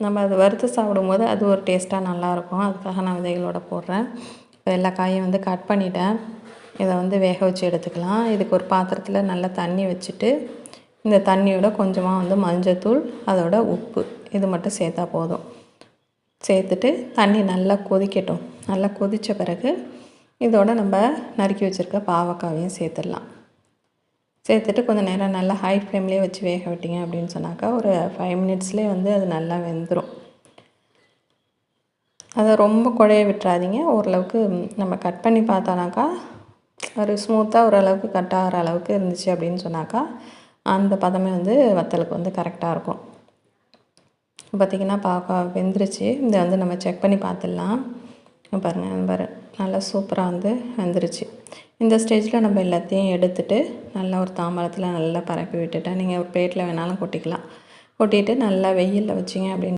நம்ம அது வறுத்து சாப்பிடும்போது அது ஒரு டேஸ்ட்டாக நல்லாயிருக்கும். அதுக்காக நான் விதைகளோடு போடுறேன். இப்போ எல்லா காயும் வந்து கட் பண்ணிட்டேன். இதை வந்து வேக வச்சு எடுத்துக்கலாம். இதுக்கு ஒரு பாத்திரத்தில் நல்லா தண்ணி வச்சுட்டு, இந்த தண்ணியோட கொஞ்சமாக வந்து மஞ்சத்தூள், அதோட உப்பு இது மட்டும் சேர்த்தா போதும். சேர்த்துட்டு தண்ணி நல்லா கொதிக்கட்டும். நல்லா கொதித்த பிறகு இதோட நம்ம நறுக்கி வச்சுருக்க பாவக்காவையும் சேர்த்துடலாம். சேர்த்துட்டு கொஞ்சம் நேரம் நல்லா ஹை ஃப்ளேம்லேயே வச்சு வேக விட்டிங்க அப்படின்னு சொன்னாக்கா ஒரு 5 மினிட்ஸ்லேயே வந்து அது நல்லா வெந்துடும். அதை ரொம்ப குழைய விட்டுறாதீங்க. ஓரளவுக்கு நம்ம கட் பண்ணி பார்த்தோன்னாக்கா ஒரு ஸ்மூத்தாக ஓரளவுக்கு கட் ஆகிற அளவுக்கு இருந்துச்சு அப்படின்னு சொன்னாக்கா அந்த பதமே வந்து வத்தலுக்கு வந்து கரெக்டாக இருக்கும். பார்த்திங்கன்னா பாவக்காய் வெந்துருச்சு. இதை வந்து நம்ம செக் பண்ணி பார்த்துடலாம். பாருங்கள் நல்லா சூப்பராக வந்து வெந்துருச்சு. இந்த ஸ்டேஜில் நம்ம எல்லாத்தையும் எடுத்துகிட்டு நல்லா ஒரு தாம்பாளத்தில் நல்லா பரப்பி விட்டுட்டேன். நீங்கள் ஒரு பிளேட்டில் வேணாலும் கொட்டிக்கலாம். கொட்டிட்டு நல்லா வெயிலில் வச்சிங்க அப்படின்னு